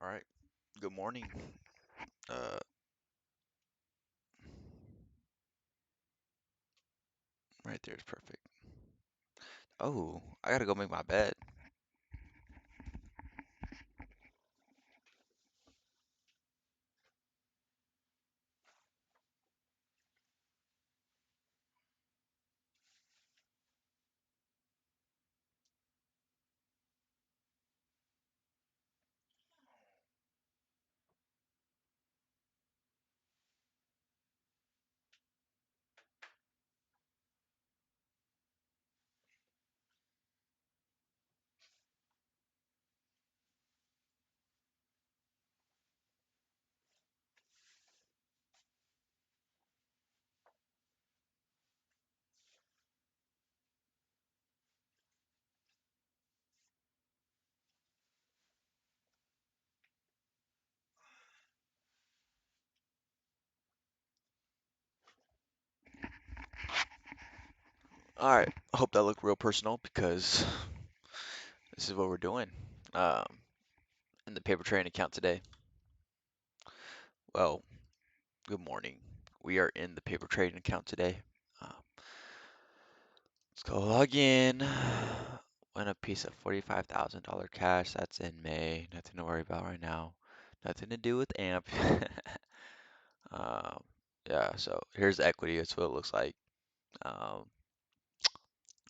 All right. Good morning. Uh, right there is perfect. Oh, I gotta go make my bed. All right. I hope that looked real personal because this is what we're doing. Um, in the paper trading account today. Well, good morning. We are in the paper trading account today. Let's go log in. Win a piece of $45,000 cash. That's in May. Nothing to worry about right now. Nothing to do with AMP. Um, yeah, so here's the equity. That's what it looks like. Um,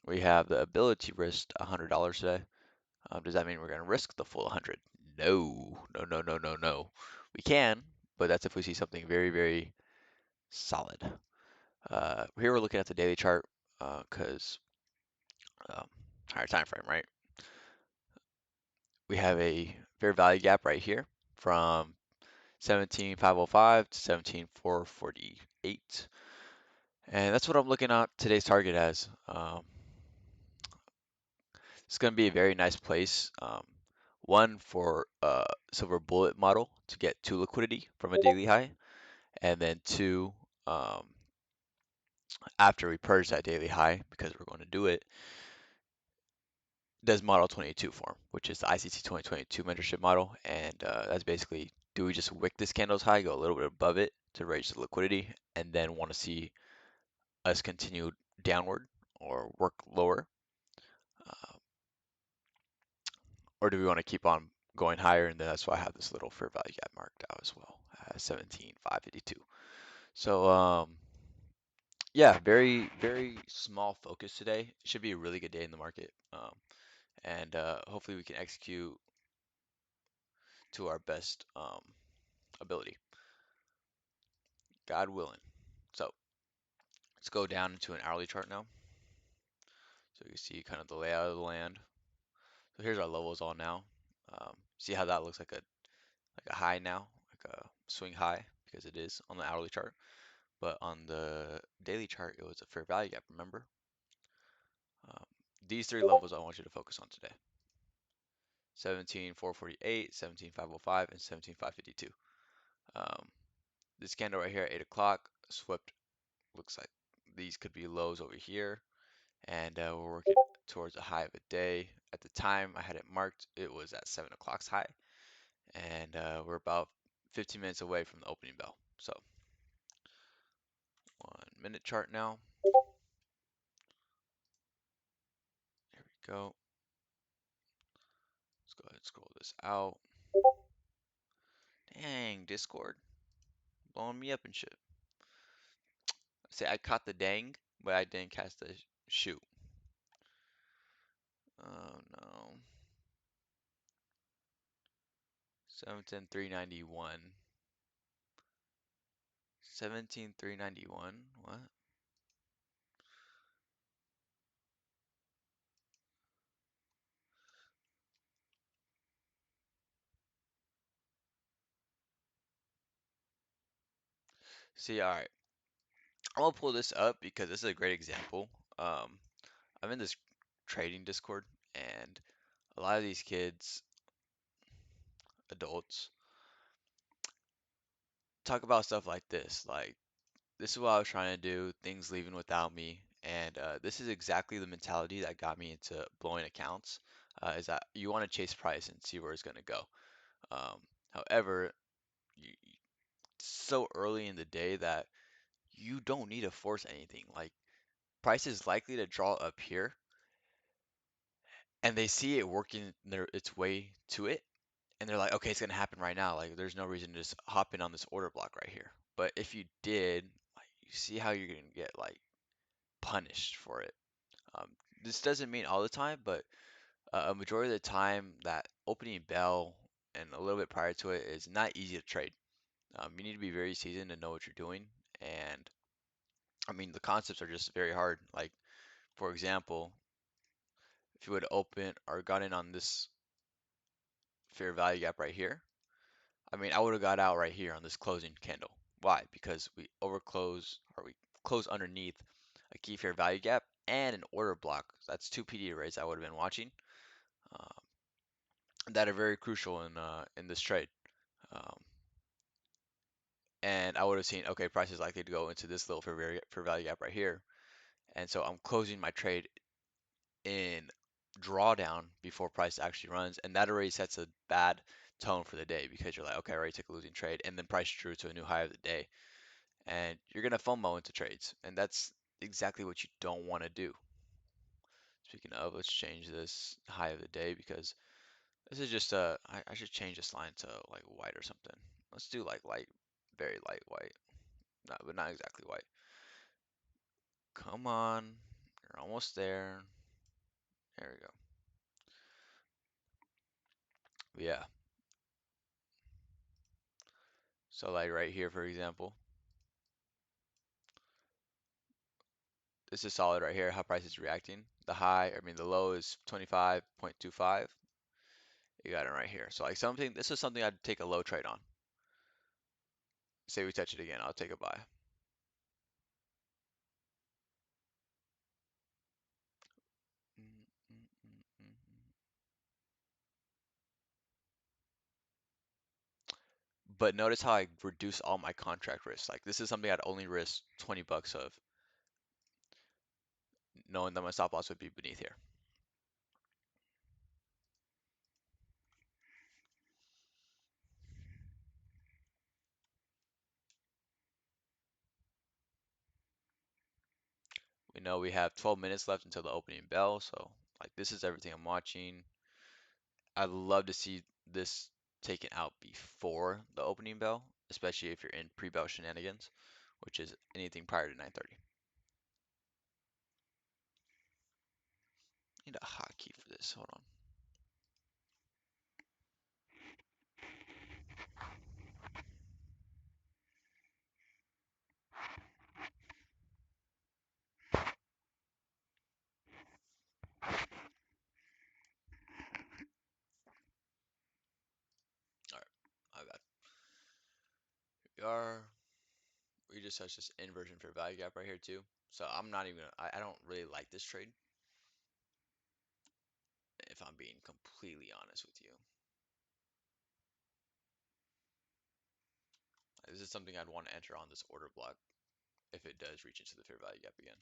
we have the ability to risk $100 today. Does that mean we're going to risk the full 100? No, no, no, no, no, no. We can, but that's if we see something very, very solid. Here we're looking at the daily chart because higher time frame, right? We have a fair value gap right here from 17,505 to 17,448. And that's what I'm looking at today's target as. It's going to be a very nice place. One for silver bullet model to get to liquidity from a daily high, and then two, um, after we purge that daily high, because we're going to do it, does model 22 form, which is the ICT 2022 mentorship model, and that's basically, do we just wick this candle's high, go a little bit above it to raise the liquidity, and then want to see us continue downward or work lower, uh, or do we want to keep on going higher? And then that's why I have this little fair value gap marked out as well, 17,552. So yeah, very very small focus today. Should be a really good day in the market, and hopefully we can execute to our best ability, God willing. So let's go down into an hourly chart now, so you can see kind of the layout of the land. So here's our levels all now. See how that looks like a high now, like a swing high, because it is on the hourly chart. But on the daily chart, it was a fair value gap, remember? Um, these three levels I want you to focus on today: 17,448, 17,505, and 17,552. Um, this candle right here at 8 o'clock swept, looks like these could be lows over here, and we're working towards a high of a day. At the time I had it marked, it was at 7 o'clock's high, and we're about 15 minutes away from the opening bell. So 1 minute chart now. Here we go. Let's go ahead and scroll this out. Dang, Discord blowing me up and shit. Say I caught the dang, but I didn't catch the shoot. Oh no. 17,391. 17,391. What? See, all right. I'm gonna pull this up because this is a great example. Um, I'm in this trading Discord, and a lot of these kids, adults, talk about stuff like this. Like, this is what I was trying to do, things leaving without me. And this is exactly the mentality that got me into blowing accounts, is that you want to chase price and see where it's going to go. Um, However, it's so early in the day that you don't need to force anything. Like price is likely to draw up here, and they see it working its way to it, and they're like, okay, it's gonna happen right now. Like there's no reason to just hop in on this order block right here. But if you did, like you see how you're gonna get like punished for it. Um, this doesn't mean all the time, but a majority of the time that opening bell and a little bit prior to it is not easy to trade. You need to be very seasoned to know what you're doing, and I mean the concepts are just very hard. Like for example, if you would open or got in on this fair value gap right here, I mean I would have got out right here on this closing candle. Why? Because we overclose or we close underneath a key fair value gap and an order block. So that's two PD arrays I would have been watching uh, that are very crucial in this trade. Um, and I would have seen, okay, price is likely to go into this little fair value gap right here. And so I'm closing my trade in drawdown before price actually runs. And that already sets a bad tone for the day because you're like, okay, I already took a losing trade. And then price drew to a new high of the day. And you're going to FOMO into trades. And that's exactly what you don't want to do. Speaking of, let's change this high of the day because this is just I should change this line to like white or something. Let's do like light, very light white. No, but not exactly white. Come on, you're almost there. There we go. But yeah. So like right here, for example, this is solid right here. How price is reacting. The high, I mean the low is 25.25. You got it right here. So like something, this is something I'd take a low trade on. Say we touch it again, I'll take a buy. Mm, mm, mm, mm, mm. But notice how I reduce all my contract risks. Like this is something I'd only risk 20 bucks of, knowing that my stop loss would be beneath here. We know we have 12 minutes left until the opening bell, so like this is everything I'm watching. I'd love to see this taken out before the opening bell, especially if you're in pre-bell shenanigans, which is anything prior to 9:30. Need a hotkey for this. Hold on. All right, I got. We are. We just touched this inversion for value gap right here too. So I'm not even. I don't really like this trade, if I'm being completely honest with you. This is something I'd want to enter on this order block if it does reach into the fair value gap again.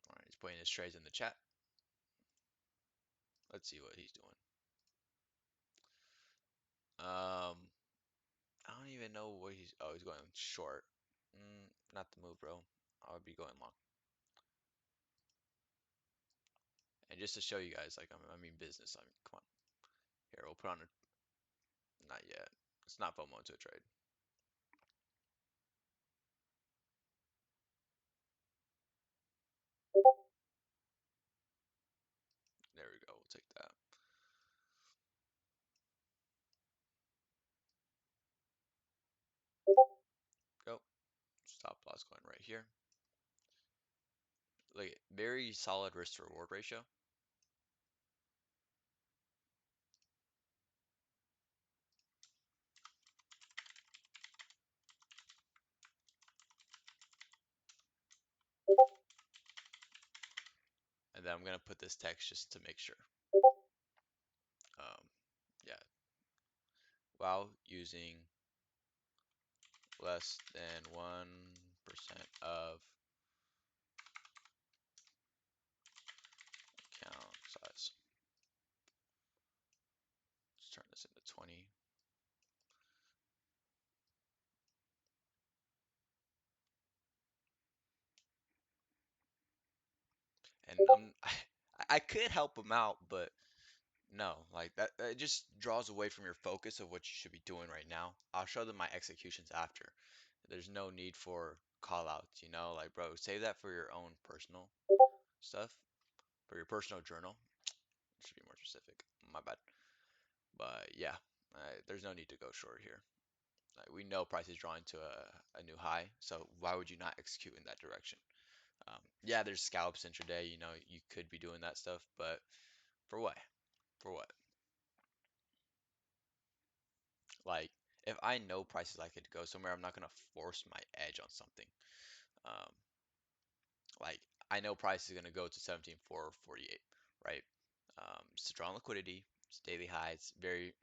All right, he's putting his trades in the chat. Let's see what he's doing. I don't even know what he's. Oh, he's going short. Not the move, bro. I would be going long. And just to show you guys, like, I mean business. I mean, come on. Here, we'll put on a. Not yet. It's not FOMO into a trade. There we go. We'll take that. Go. Stop loss going right here. Like, very solid risk to reward ratio. then I'm gonna put this text just to make sure. Um, yeah, while using less than 1% of account size. Let's turn this into 20. And I could help him out, but no, like that just draws away from your focus of what you should be doing right now. I'll show them my executions after. There's no need for call outs, like bro, save that for your own personal stuff, for your personal journal. It should be more specific. My bad. But yeah, there's no need to go short here. Like, we know price is drawing to a new high, so why would you not execute in that direction? Yeah, there's scalps intraday, you could be doing that stuff, but for what? For what? Like, if I know prices I could go somewhere, I'm not gonna force my edge on something. Um, like I know price is gonna go to 17,448, right? Strong liquidity, it's daily highs, very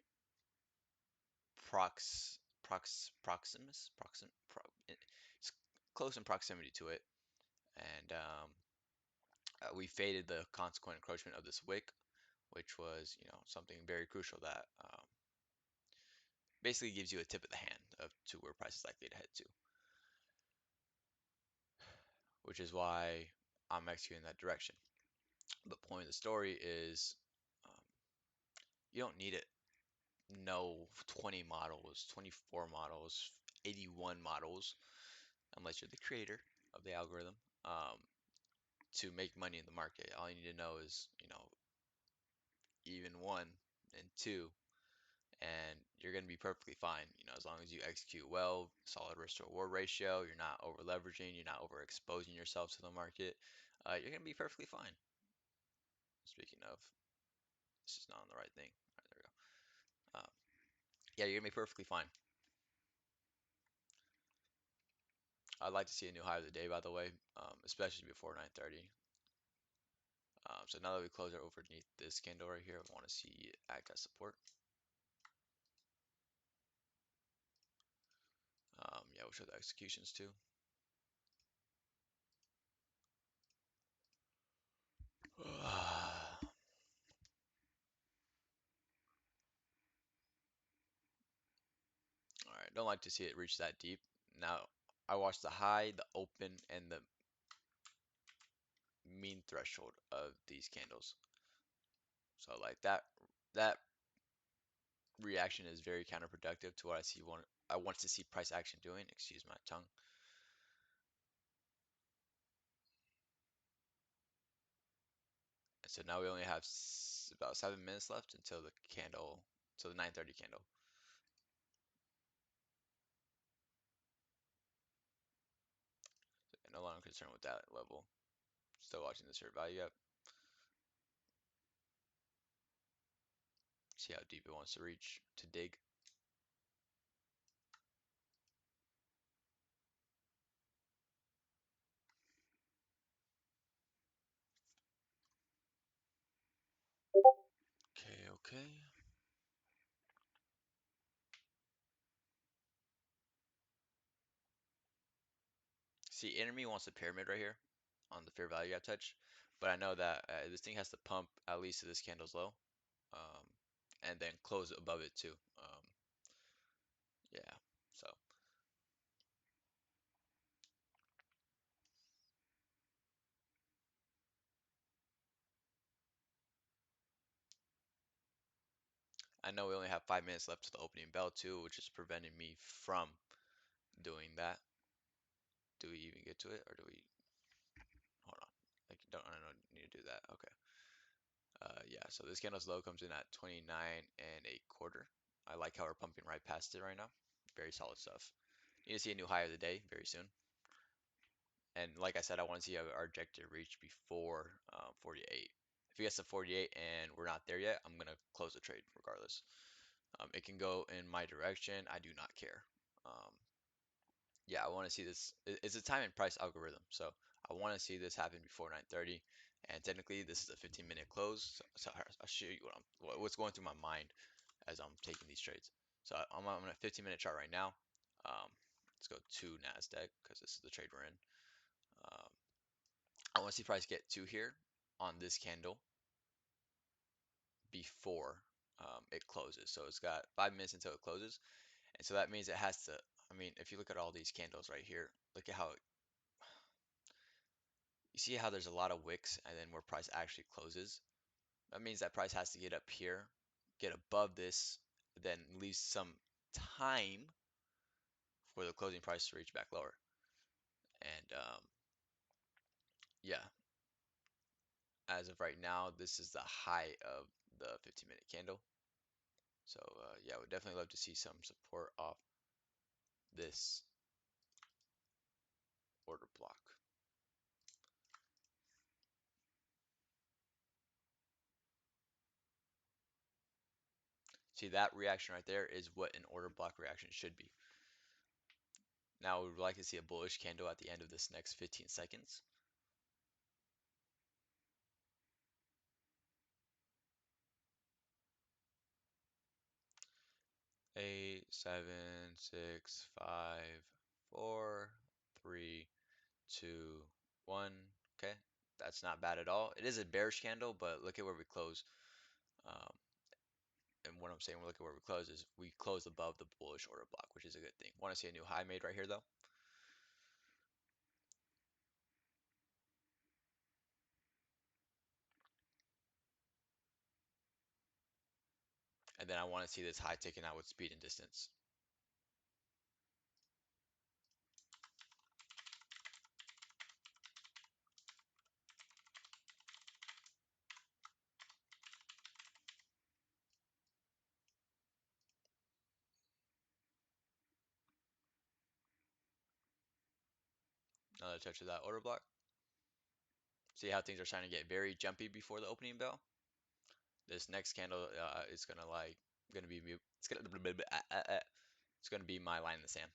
it's close in proximity to it, and we faded the consequent encroachment of this wick, which was something very crucial that basically gives you a tip of the hand of to where price is likely to head to, which is why I'm executing that direction. But point of the story is um, you don't need it. No 20 models, 24 models, 81 models, unless you're the creator of the algorithm, um, to make money in the market. All you need to know is, even one and two, and you're going to be perfectly fine. As long as you execute well, solid risk to reward ratio, you're not over leveraging, you're not overexposing yourself to the market, you're going to be perfectly fine. Speaking of, this is not on the right thing. All right, there we go. Yeah, you're going to be perfectly fine. I'd like to see a new high of the day, by the way, especially before 9:30. So now that we close it underneath this candle right here, I want to see it act as support. Yeah, we'll show the executions too. All right, don't like to see it reach that deep. Now, I watched the high, the open, and the mean threshold of these candles. So like that reaction is very counterproductive to what I want to see price action doing. Excuse my tongue. And so now we only have about 7 minutes left until the candle, till the 9:30 candle. So no longer concerned with that level. Still watching this short value up. See how deep it wants to reach to dig. Okay, okay. See, enemy wants a pyramid right here on the fair value gap touch, but I know that this thing has to pump at least to this candle's low, um, and then close above it too. Yeah, so I know we only have 5 minutes left to the opening bell too, which is preventing me from doing that. Do we even get to it, or do we? Hold on. I don't need to do that. Okay. Yeah, so this candle's low comes in at 29 and a quarter. I like how we're pumping right past it right now. Very solid stuff. Need to see a new high of the day very soon. And like I said, I want to see our objective reach before 48. If it gets to 48 and we're not there yet, I'm gonna close the trade regardless. It can go in my direction. I do not care. Um, yeah, I want to see this. It's a time and price algorithm, so I want to see this happen before 9:30. And technically, this is a 15-minute close. So I'll show you what's going through my mind as I'm taking these trades. So I'm on a 15-minute chart right now. Um, let's go to NASDAQ because this is the trade we're in. Um, I want to see price get to here on this candle before it closes. So it's got 5 minutes until it closes. And so that means it has to, I mean, if you look at all these candles right here, look at how, you see how there's a lot of wicks and then where price actually closes. That means that price has to get up here, get above this, then leave some time for the closing price to reach back lower. And yeah, as of right now, this is the high of the 15-minute candle. So yeah, I would definitely love to see some support off this order block. See, that reaction right there is what an order block reaction should be. Now we would like to see a bullish candle at the end of this next 15 seconds. Eight, seven, six, five, four, three, two, one. Okay, that's not bad at all. It is a bearish candle, but look at where we close. Um, and what I'm saying, look at where we close is we close above the bullish order block, which is a good thing. Want to see a new high made right here though? And then I want to see this high taken out with speed and distance. Another touch of that order block. See how things are starting to get very jumpy before the opening bell? This next candle is gonna like it's gonna be my line in the sand,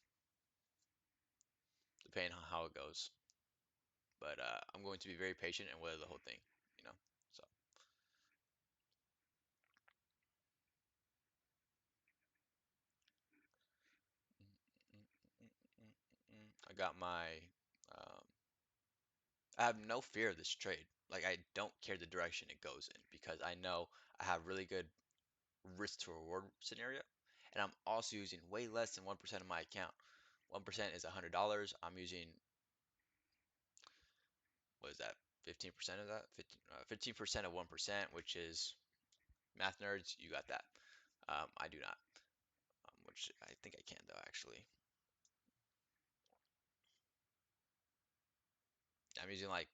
depending on how it goes. But I'm going to be very patient and weather the whole thing, you know. So I got my um, I have no fear of this trade. Like I don't care the direction it goes in because I know I have really good risk to reward scenario, and I'm also using way less than 1% of my account. 1% is $100. I'm using, what is that? 15% of that? 15% of 1%, which is math nerds. You got that. I do not, which I think I can though actually. I'm using like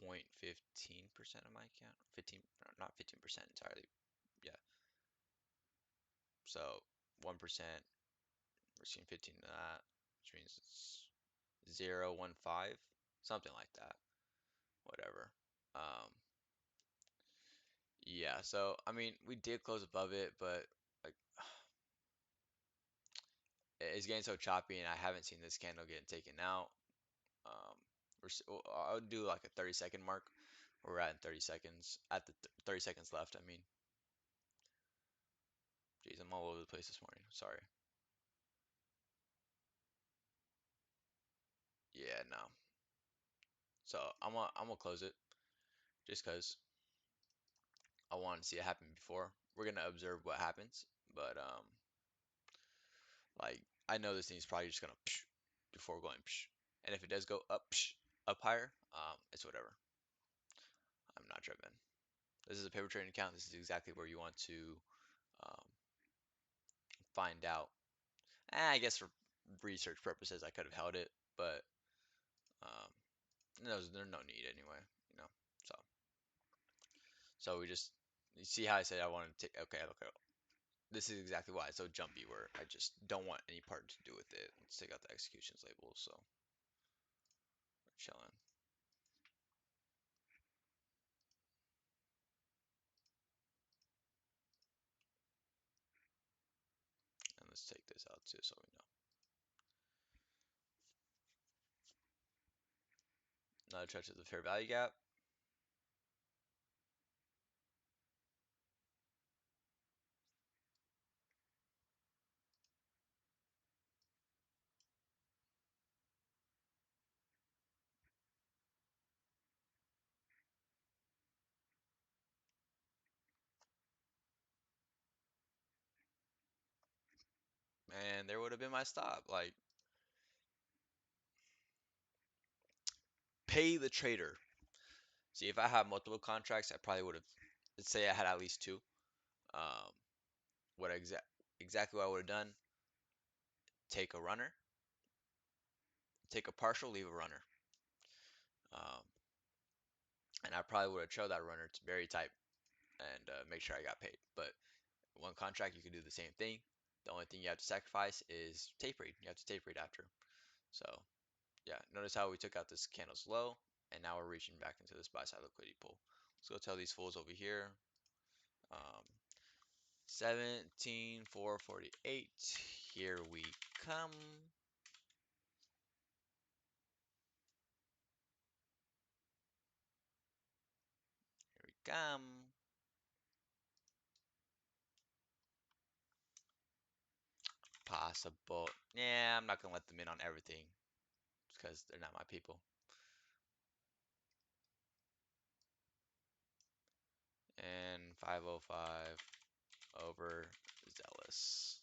0.15% of my account. 15, not 15% entirely. Yeah. So 1%, we're seeing 15 of that, which means it's 0.15, something like that. Whatever. Um, yeah, so I mean, we did close above it, but like it's getting so choppy, and I haven't seen this candle getting taken out. Um, I'll do like a 30-second mark. We're at in 30 seconds. At the 30 seconds left, I mean. Jeez, I'm all over the place this morning. Sorry. Yeah, no. So I'm gonna close it just because I want to see it happen before. We're gonna observe what happens, but like I know this thing's probably just gonna psh, before going psh. And if it does go up psh, up higher, it's whatever. I'm not tripping. This is a paper trading account. This is exactly where you want to um, find out. I guess for research purposes, I could have held it, but um, there's no need anyway, you know. So we just, you see how I said I want to take. Okay, okay. This is exactly why it's so jumpy. Where I just don't want any part to do with it. Let's take out the executions label. So we're chilling. And let's take this out too, so we know. Another touch of the fair value gap. And there would have been my stop. Like, pay the trader. See, if I had multiple contracts, I probably would have, let's say I had at least two. Um, what exactly what I would have done, take a runner, take a partial, leave a runner. Um, and I probably would have trailed that runner to very tight and make sure I got paid. But one contract, you can do the same thing. The only thing you have to sacrifice is tape rate. You have to tape rate after. So yeah, notice how we took out this candle's low, and now we're reaching back into this buy side liquidity pool. Let's go tell these fools over here. Um, 17,448. Here we come. Here we come. Possible. Yeah, I'm not gonna let them in on everything because they're not my people. And 505 over zealous.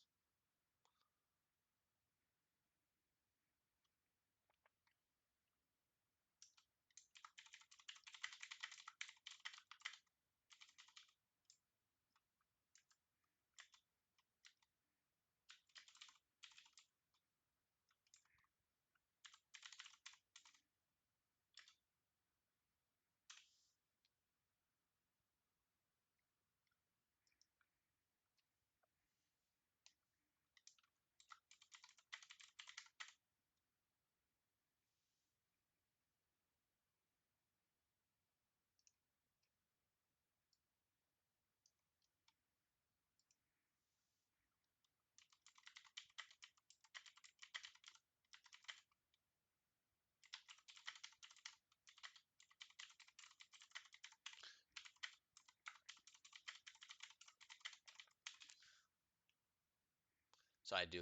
So I did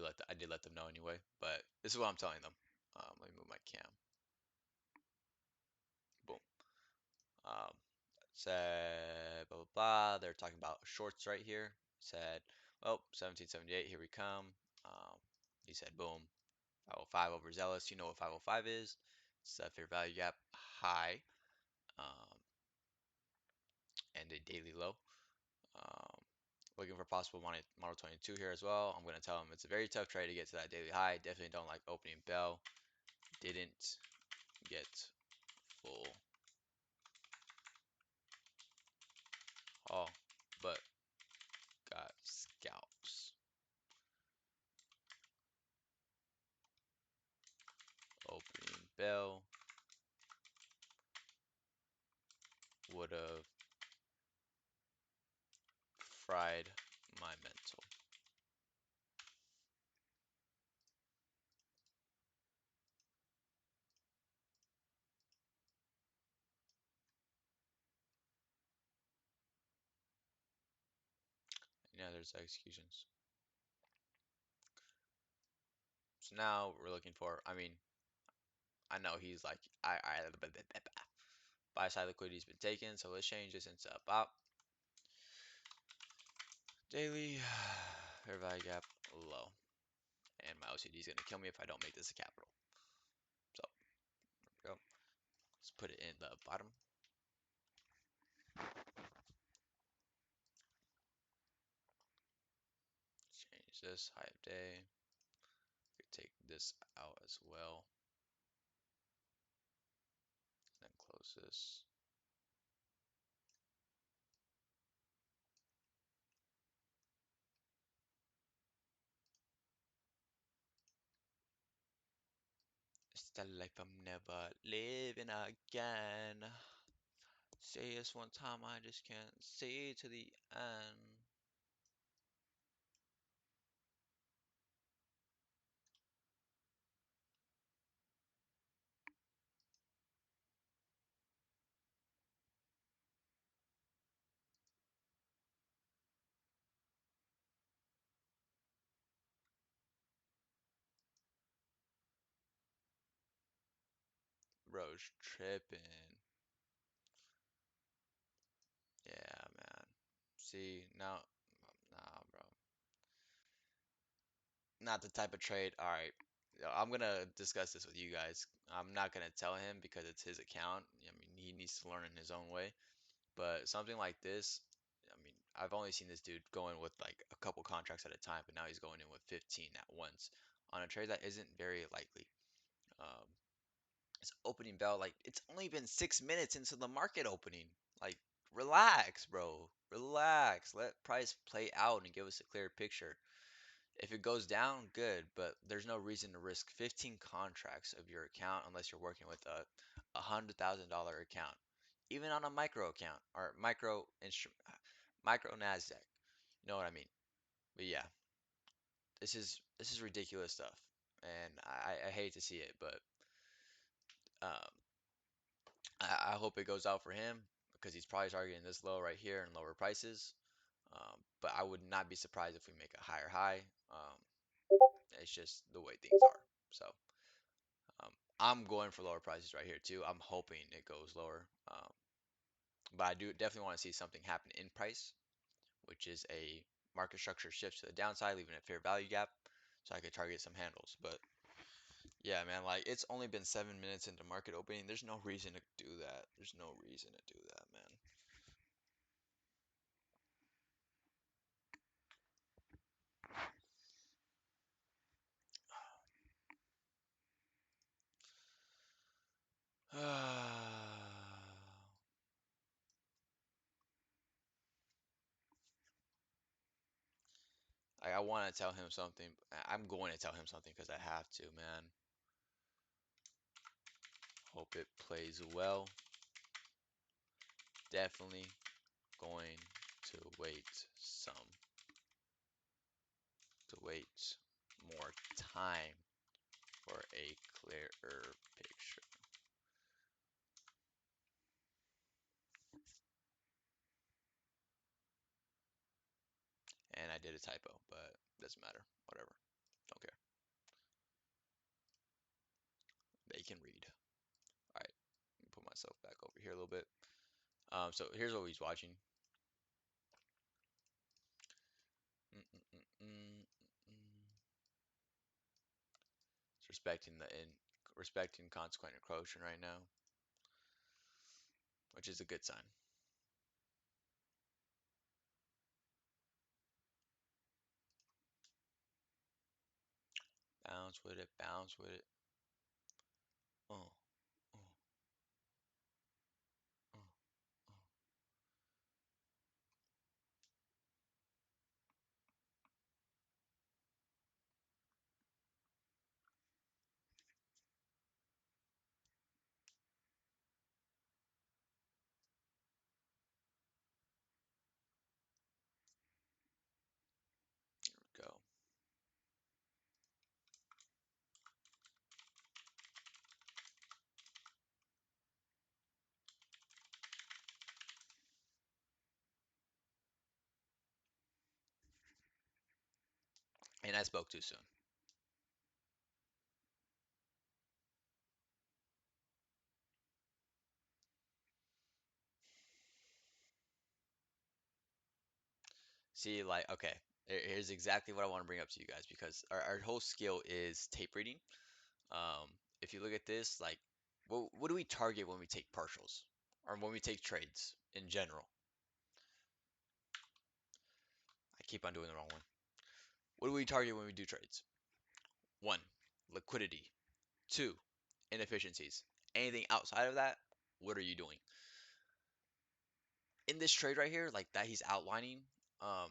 let them know anyway, but this is what I'm telling them. Let me move my cam. Boom. Um, said blah blah blah. They're talking about shorts right here. Said, well, 1778. Here we come. Um, he said, boom. 505 over zealous. You know what 505 is? It's a fair value gap high, um, and a daily low. Um, looking for possible model 22 here as well. I'm going to tell him it's a very tough trade to get to that daily high. Definitely don't like opening bell. Didn't get full haul, but got scalps. Opening bell would have fried my mental. Yeah, there's executions. So now we're looking for, I mean, I know he's like, buy side liquidity's been taken, so let's change this into a pop. Daily, fair value gap low. And my OCD is going to kill me if I don't make this a capital. So, there we go. Let's put it in the bottom. Change this, high of day. We take this out as well. Then close this. It's the life I'm never living again. Say this one time, I just can't see to the end. bro's tripping. Yeah, man. See, now, nah, bro. Not the type of trade. All right. I'm gonna discuss this with you guys. I'm not gonna tell him because it's his account. I mean, he needs to learn in his own way. But something like this, I mean, I've only seen this dude go in with like a couple contracts at a time, but now he's going in with 15 at once on a trade that isn't very likely. Um, it's opening bell, like it's only been 6 minutes into the market opening. Like, relax, bro. Relax. Let price play out and give us a clear picture. If it goes down, good, but there's no reason to risk 15 contracts of your account unless you're working with a $100,000 account, even on a micro account or micro Nasdaq. You know what I mean? But yeah, this is ridiculous stuff, and I hate to see it, but um, I hope it goes out for him because he's probably targeting this low right here and lower prices. But I would not be surprised if we make a higher high. It's just the way things are. So. Um, I'm going for lower prices right here too. I'm hoping it goes lower. But I do definitely want to see something happen in price, which is a market structure shift to the downside, leaving a fair value gap, so I could target some handles. But yeah, man, like it's only been 7 minutes into market opening. There's no reason to do that. There's no reason to do that, man. I want to tell him something. I'm going to tell him something because I have to, man. Hope it plays well. Definitely going to wait more time for a clearer picture. And I did a typo, but doesn't matter. Whatever. Don't care. They can read. All right. Let me put myself back over here a little bit. So here's what he's watching. Mm -mm -mm -mm -mm. It's respecting consequent encroaching right now, which is a good sign. Bounce with it. Bounce with it. Oh, oh, oh, oh. Here we go. And I spoke too soon. See, like, okay, here's exactly what I want to bring up to you guys because our whole skill is tape reading. If you look at this, like, what do we target when we take partials or when we take trades in general? I keep on doing the wrong one. What do we target when we do trades? One, liquidity. Two, inefficiencies. Anything outside of that, what are you doing? In this trade right here, like that he's outlining, um,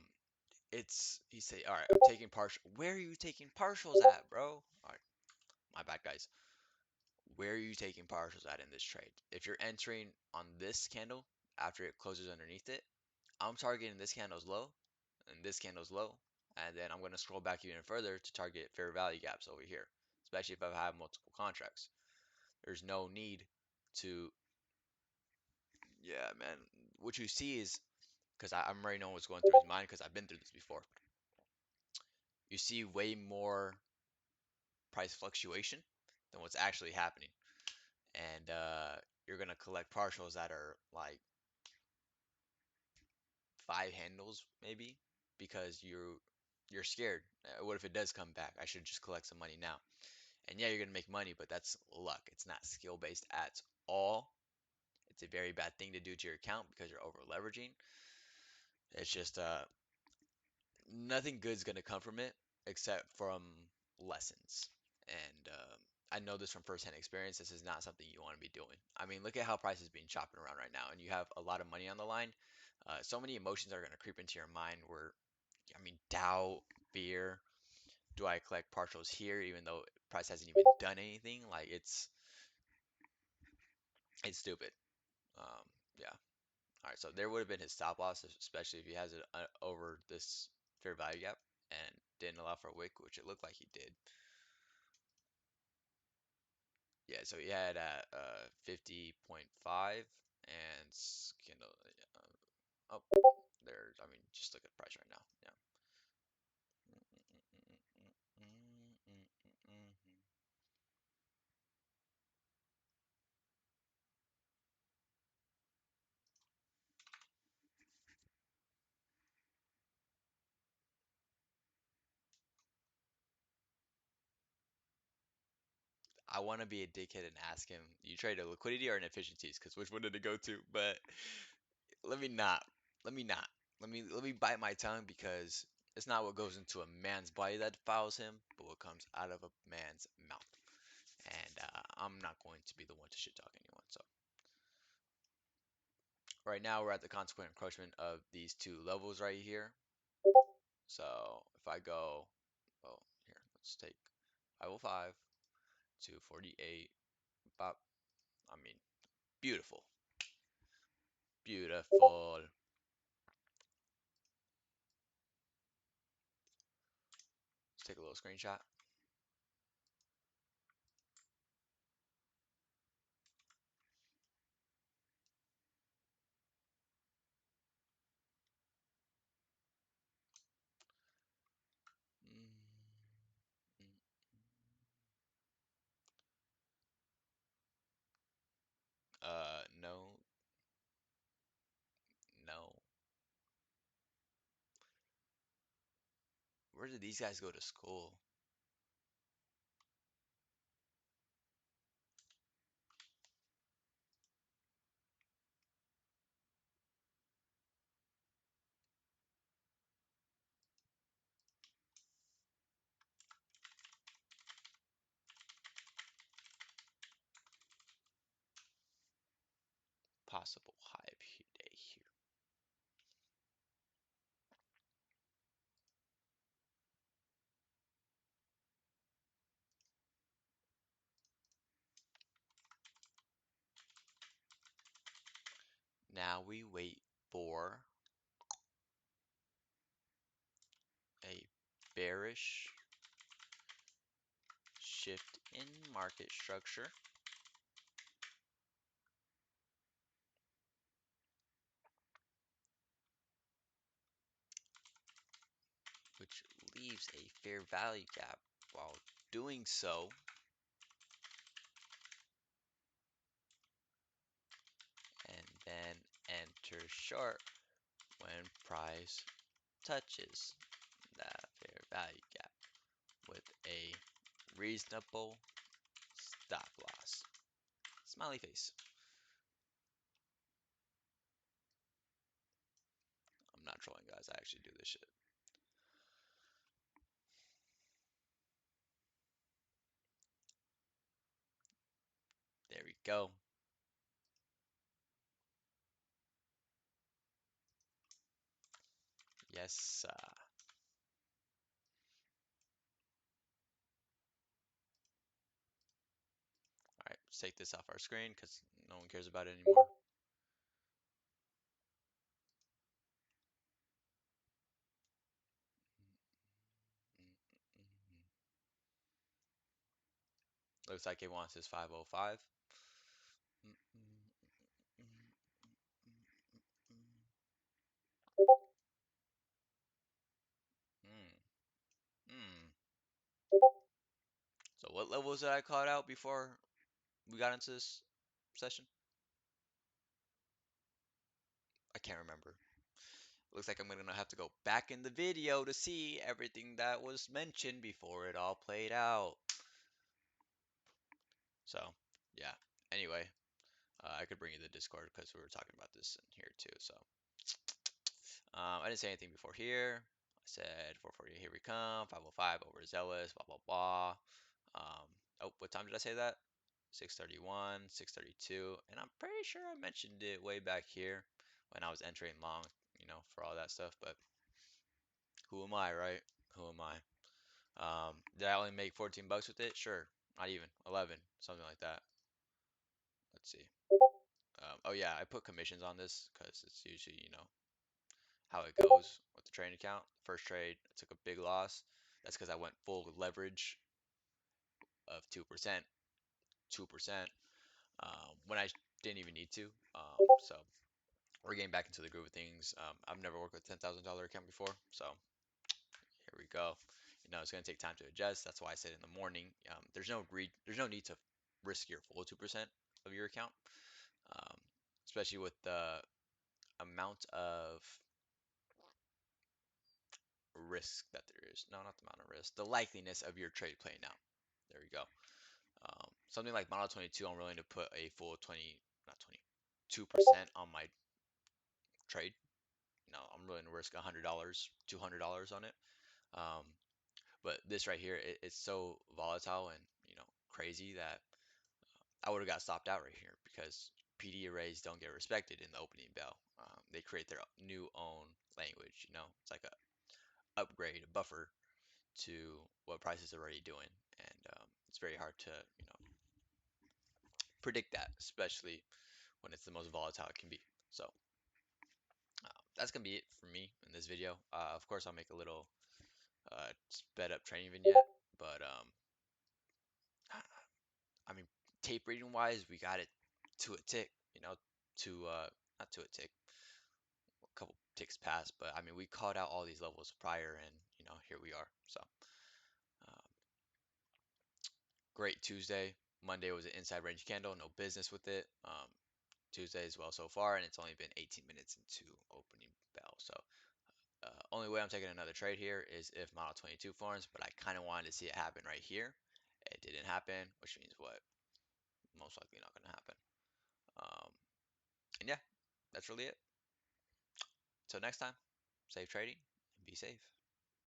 he say, all right, I'm taking partial. Where are you taking partials at, bro? All right, my bad, guys. Where are you taking partials at in this trade? If you're entering on this candle after it closes underneath it, I'm targeting this candle's low and this candle's low, and then I'm going to scroll back even further to target fair value gaps over here, especially if I have multiple contracts. There's no need to, yeah, man. What you see is, because I'm already knowing what's going through his mind because I've been through this before. You see way more price fluctuation than what's actually happening. and you're gonna collect partials that are like 5 handles maybe because you're scared. What if it does come back? I should just collect some money now. And yeah, you're gonna make money, but that's luck. It's not skill based at all. It's a very bad thing to do to your account because you're over leveraging. It's just nothing good's gonna come from it except from lessons. And I know this from firsthand experience. This is not something you want to be doing. I mean, look at how price is being chopping around right now, and you have a lot of money on the line. So many emotions are gonna creep into your mind where, I mean, doubt, fear. Do I collect partials here even though price hasn't even done anything? Like it's stupid. Yeah. All right, so there would have been his stop loss, especially if he has it over this fair value gap and didn't allow for a wick, which it looked like he did. Yeah, so he had at 50.5 and candle. Oh, there's. I mean, just look at the price right now. Yeah. I want to be a dickhead and ask him, you trade a liquidity or an efficiencies? Because which one did it go to? But let me not. Let me not. Let me bite my tongue because it's not what goes into a man's body that defiles him, but what comes out of a man's mouth. And I'm not going to be the one to shit talk anyone. So right now we're at the consequent encroachment of these two levels right here. So if I go, oh here, let's take 505 to 48. Bop. I mean, beautiful, beautiful. Let's take a little screenshot. Mm, mm, no, no. Where did these guys go to school? Possible hype day here. Now we wait for a bearish shift in market structure, which leaves a fair value gap. While doing so, and then enter short when price touches that fair value gap with a reasonable stop loss. Smiley face. I'm not trolling, guys. I actually do this shit. There we go. Yes. All right, let's take this off our screen because no one cares about it anymore. Looks like it wants his 505. So what levels did I call out before we got into this? session? I can't remember. Looks like I'm gonna have to go back in the video to see everything that was mentioned before it all played out. So, yeah. Anyway, I could bring you the Discord because we were talking about this in here too. So, I didn't say anything before here. I said 440, here we come. 505, overzealous, blah blah blah. Oh, what time did I say that? 6:31, 6:32, and I'm pretty sure I mentioned it way back here when I was entering long, for all that stuff. But who am I, right? Who am I? Did I only make 14 bucks with it? Sure, not even 11, something like that. Let's see. Oh yeah, I put commissions on this because it's usually, how it goes with the trading account. First trade, I took a big loss. That's because I went full leverage of 2%, 2%, when I didn't even need to. So we're getting back into the groove of things. I've never worked with $10,000 account before, so here we go. It's going to take time to adjust. That's why I said in the morning. There's no need to risk your full 2% of your account, um, especially with the amount of risk that there is. No, not the amount of risk. The likeliness of your trade playing out. There we go. Something like Model 22, I'm willing to put a full 20, not 20, 2% on my trade. I'm willing to risk $100, $200 on it. Um, but this right here, it's so volatile and crazy that I would have got stopped out right here because PD arrays don't get respected in the opening bell. They create their new own language. It's like a upgrade, a buffer to what price is already doing, and it's very hard to predict that, especially when it's the most volatile it can be. So that's gonna be it for me in this video. Of course, I'll make a little sped up training vignette, but I mean, tape reading wise, we got it to a tick, to not to a tick, a couple ticks past, but I mean, we called out all these levels prior, and here we are. So, um, great Tuesday. Monday was an inside range candle, no business with it. Tuesday as well so far, and it's only been 18 minutes into opening bell. So, only way I'm taking another trade here is if Model 22 forms, but I kind of wanted to see it happen right here. It didn't happen, which means what? Most likely not going to happen. Um, and yeah, that's really it. Till next time, safe trading and be safe.